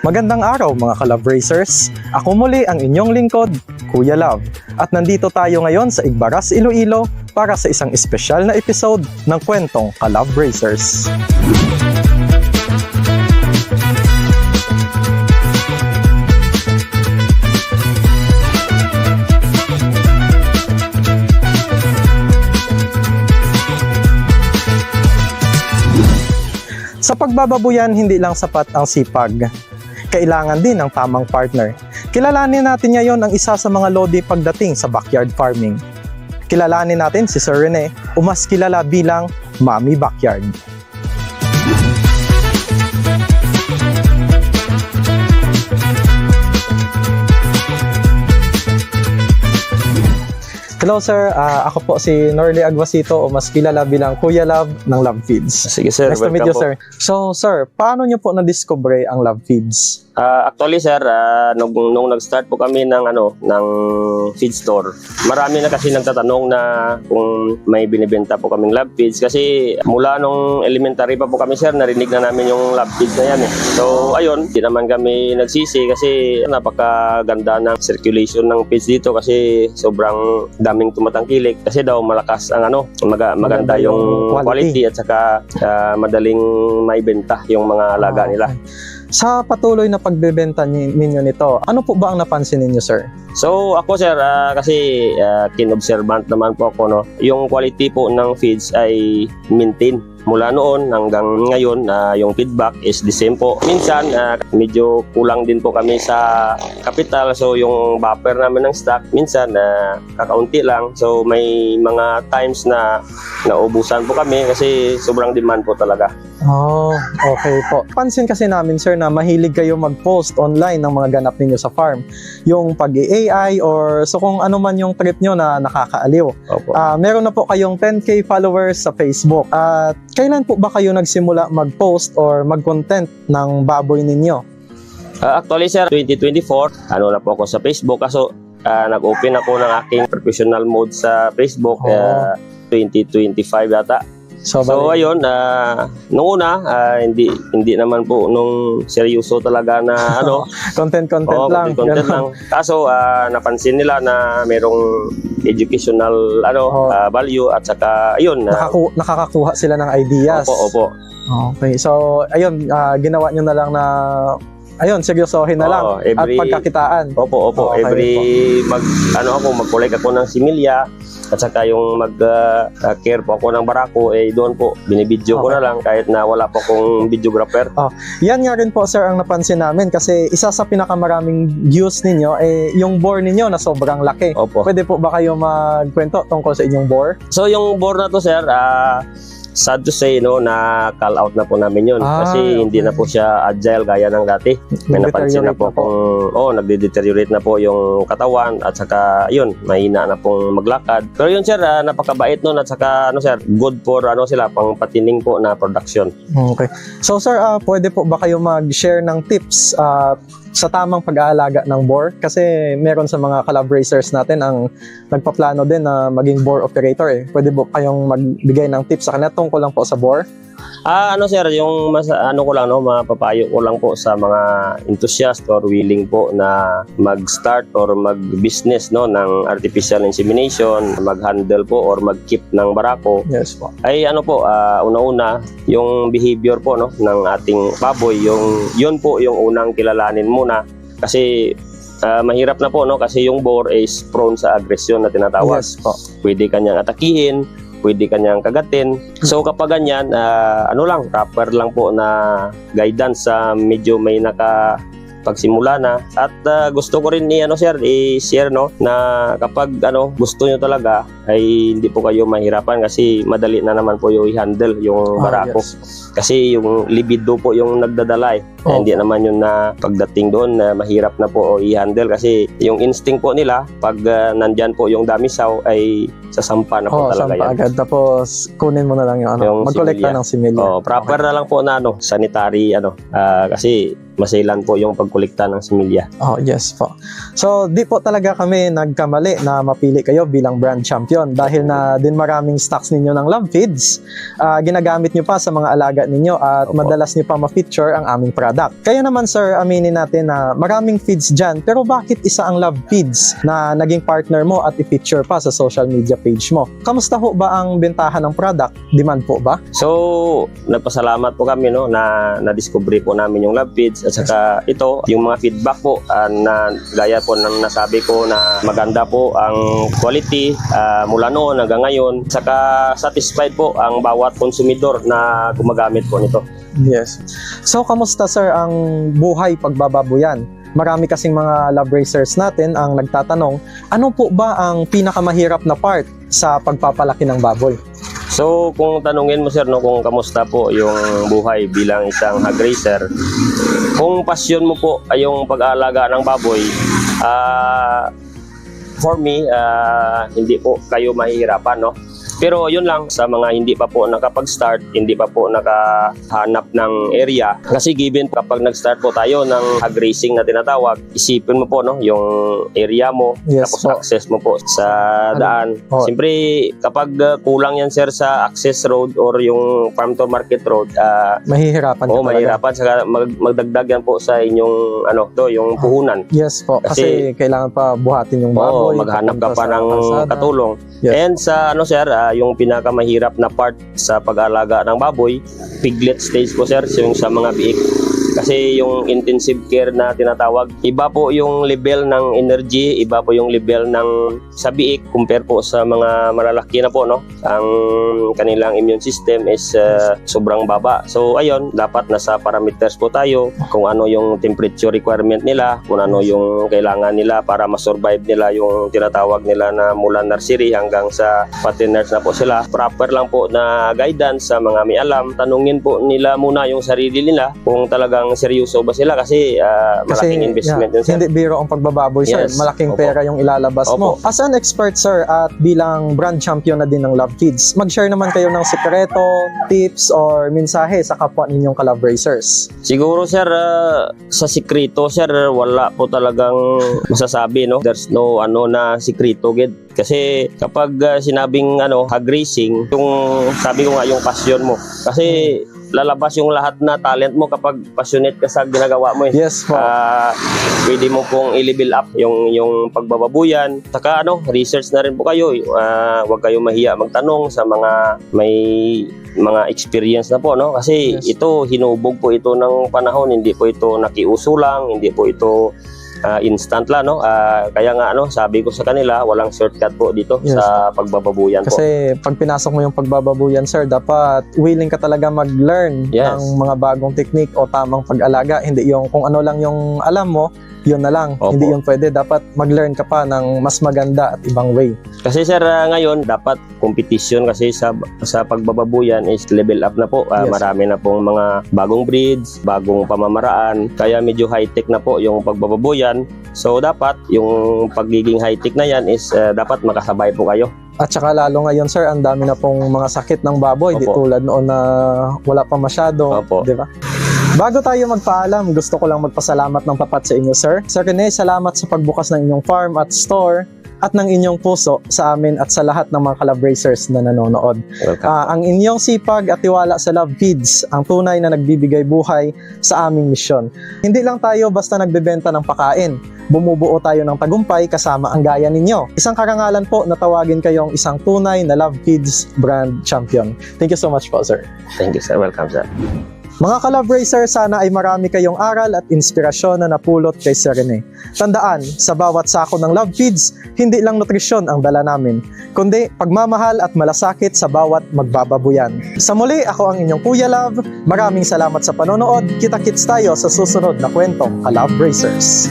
Magandang araw mga ka-Love Racers! Ako muli ang inyong lingkod, Kuya Love. At nandito tayo ngayon sa Igbaras, Iloilo para sa isang espesyal na episode ng kwentong ka-Love Racers. Sa pagbababuyan, hindi lang sapat ang sipag. Kailangan din ng tamang partner. Kilalanin natin ngayon ang isa sa mga lodi pagdating sa backyard farming. Kilalanin natin si Sir Rene, o mas kilala bilang Mommy Backyard. Hello sir, ako po si Norly Aguasito o mas kilala bilang Kuya Love ng Love Feeds. Sige sir, Nice to meet you sir. So sir, paano nyo po na-discover ang Love Feeds? Actually sir, nung nag-start po kami ng feed store, marami na kasi nagtatanong na kung may binibenta po kaming love feeds kasi mula nung elementary pa po kami sir, narinig na namin yung love feeds na yan eh. So ayun, di naman kami nagsisi kasi napakaganda ng circulation ng feeds dito kasi sobrang daming tumatangkilik kasi daw malakas ang maganda yung quality at saka madaling maibenta yung mga alaga nila. Sa patuloy na pagbebenta ninyo nito, ano po ba ang napansin ninyo, sir? So ako sir, kasi kinobservant naman po ako, no? Yung quality po ng feeds ay maintain. Mula noon hanggang ngayon, yung feedback is the same po. Minsan, medyo kulang din po kami sa capital. So, yung buffer namin ng stock, minsan, kakaunti lang. So, may mga times na naubusan po kami kasi sobrang demand po talaga. Oh, okay po. Pansin kasi namin, sir, na mahilig kayo mag-post online ng mga ganap ninyo sa farm. Yung pag-AI or so kung ano man yung trip nyo na nakakaaliw. Opo. Meron na po kayong 10K followers sa Facebook. At kailan po ba kayo nagsimula mag-post or mag-content ng baboy ninyo? Actually sir, 2024, na po ako sa Facebook. Kaso nag-open ako ng aking professional mode sa Facebook 2025 yata. So ayun, nung una, hindi naman po nung seryoso talaga na content lang. Content lang. Kaso napansin nila na merong educational value at saka ayun. Nakakakuha sila ng ideas. Opo. Okay. So ayun, ginawa nyo na lang na seryosohin na lang at pagkakitaan. Opo. Okay, mag-collect ako ng similya at saka yung mag-care po ako ng barako, doon po, binibidyo ko na lang kahit na wala po akong videographer. Yan nga rin po sir ang napansin namin kasi isa sa pinakamaraming views ninyo yung bore ninyo na sobrang laki. Opo. Pwede po ba kayo magkwento tungkol sa inyong bore? So yung bore na to sir, sad to say na call out na po namin yun kasi hindi na po siya agile gaya ng dati. May napansin na po kung nagde-deteriorate na po yung katawan at saka yun, mahina na pong maglakad. Pero yun sir, napakabait nun at saka sir, good for sila pang patining po na production. Okay. So sir, pwede po ba kayo mag-share ng tips sa tamang pag-aalaga ng bore? Kasi meron sa mga ka-Love Racers natin ang nagpaplano din na maging bore operator Pwede po kayong magbigay ng tips sa kanila tungkol lang po sa bore? Sir, yung mapapayo ko lang po sa mga enthusiast or willing po na mag-start or mag-business ng artificial insemination, mag-handle po or mag-keep ng barako. Yes po. Ay una-una, yung behavior po ng ating baboy, yun po yung unang kilalanin muna kasi mahirap na po kasi yung boar is prone sa aggression na tinatawag. Yes po. Pwede kanyang atakihin, pwede kanyang kagatin. So kapag ganyan, proper lang po na guidance sa medyo may pagsimula na. At gusto ko rin i-share na kapag gusto nyo talaga ay hindi po kayo mahirapan kasi madali na naman po yung i-handle yung barako. Yes. Kasi yung libido po yung nagdadala hindi naman yun na pagdating doon na mahirap na po i-handle kasi yung instinct po nila pag nandyan po yung damisaw ay sasampa na po talaga yan. Agad tapos kunin mo na lang yung mag-collect na ng similya. Proper na lang po na sanitary kasi maselan po yung pagkolekta ng similya. Oh, yes po. So, di po talaga kami nagkamali na mapili kayo bilang brand champion dahil na din maraming stocks ninyo ng love feeds. Ginagamit nyo pa sa mga alaga ninyo at Opo. madalas nyo pa ma-feature ang aming product. Kaya naman sir, aminin natin na maraming feeds dyan, pero bakit isa ang love feeds na naging partner mo at i-feature pa sa social media page mo? Kamusta ho ba ang bentahan ng product? Demand po ba? So, nagpasalamat po kami no na na-discovery po namin yung love feeds at saka ito, yung mga feedback po na gaya po ng nasabi ko na maganda po ang quality mula noon hanggang ngayon. Saka satisfied po ang bawat konsumidor na gumagamit po nito. Yes. So, kamusta sir ang buhay pagbababoyan? Marami kasing mga love racers natin ang nagtatanong, ano po ba ang pinakamahirap na part sa pagpapalaki ng baboy? So, kung tanungin mo sir no kung kamusta po yung buhay bilang isang hog racer, kung pasyon mo po ay yung pag-aalaga ng baboy, for me, hindi po kayo mahihirapan, no? Pero yun lang, sa mga hindi pa po nakapag-start, hindi pa po nakahanap ng area. Kasi given kapag nag-start po tayo ng hog racing na tinatawag, isipin mo po no, yung area mo, Yes, tapos po. access mo po sa daan. Oh. Siyempre, kapag kulang yan sir sa access road or yung farm to market road, Mahihirapan ka oo, talaga. mahirapan. Saka magdagdag yan po sa inyong, yung puhunan. Yes po, kasi kailangan pa buhatin yung Oo, baboy. maghanap ka papunta pa sa ng kalsada. katulong. Yes. And sa sir, yung pinakamahirap na part sa pag-alaga ng baboy, piglet stage po sir, yung sa mga biik. Kasi yung intensive care na tinatawag, iba po yung level ng energy, iba po yung level ng sa biik compare po sa mga malalaki na po, no? Ang kanilang immune system is sobrang baba. So ayun, dapat nasa parameters po tayo kung ano yung temperature requirement nila, kung ano yung kailangan nila para ma-survive nila yung tinatawag nila na mula nursery hanggang sa paterners na po sila. Proper lang po na guidance sa mga may alam. Tanungin po nila muna yung sarili nila kung talagang seryoso ba sila kasi malaking investment yun sir. Hindi biro ang pagbababoy sir, Yes. malaking Opo. pera yung ilalabas mo. Opo. As an expert sir at bilang brand champion na din ng Love Kids, mag-share naman kayo ng sekreto, tips or mensahe sa kapwa ninyong ka-love racers. Siguro sir, sa sikreto sir, wala po talagang masasabi, no? There's no na sikreto gid. Kasi kapag sinabing hog racing, yung sabi ko nga yung passion mo. Kasi lalabas yung lahat na talent mo kapag passionate ka sa ginagawa mo. Yes po. Pwede mo pong i-level up yung pagbababuyan. Saka research na rin po kayo. Huwag kayo mahiya magtanong sa mga may mga experience na po, no? Kasi Yes. ito, hinubog po ito ng panahon. Hindi po ito nakiuso lang. Hindi po ito instant lang, no? Kaya nga sabi ko sa kanila, walang shortcut po dito Yes. sa pagbababuyan po. Kasi pag pinasok mo yung pagbababuyan sir, dapat willing ka talaga mag-learn Yes. ng mga bagong technique o tamang pag-alaga. Hindi yung kung ano lang yung alam mo, yun na lang. Opo. Hindi yun pwede. Dapat mag-learn ka pa ng mas maganda at ibang way. Kasi sir, ngayon dapat competition kasi sa pagbababuyan is level up na po. Yes. Marami na pong mga bagong breeds, bagong pamamaraan. Kaya medyo high-tech na po yung pagbababuyan. So dapat yung pagiging high-tech na yan is dapat makasabay po kayo. At saka lalo ngayon sir, ang dami na pong mga sakit ng baboy. Di Opo. tulad noon na wala pa masyado. Opo. Di ba? Bago tayo magpaalam, gusto ko lang magpasalamat ng tapat sa inyo sir. Sir Rene, salamat sa pagbukas ng inyong farm at store at ng inyong puso sa amin at sa lahat ng mga ka-love racers na nanonood. Welcome. Ang inyong sipag at tiwala sa Love Kids ang tunay na nagbibigay buhay sa aming misyon. Hindi lang tayo basta nagbebenta ng pakain. Bumubuo tayo ng tagumpay kasama ang gaya ninyo. Isang karangalan po na tawagin kayong isang tunay na Love Kids brand champion. Thank you so much po, sir. Thank you sir. Welcome sir. Mga ka-love racer, sana ay marami kayong aral at inspirasyon na napulot kay Sir Rene. Tandaan, sa bawat sako ng Love Feeds, hindi lang nutrisyon ang dala namin, kundi pagmamahal at malasakit sa bawat magbababuyan. Sa muli, ako ang inyong Kuya Love. Maraming salamat sa panonood. Kita-kits tayo sa susunod na kwentong ka-Love Racers.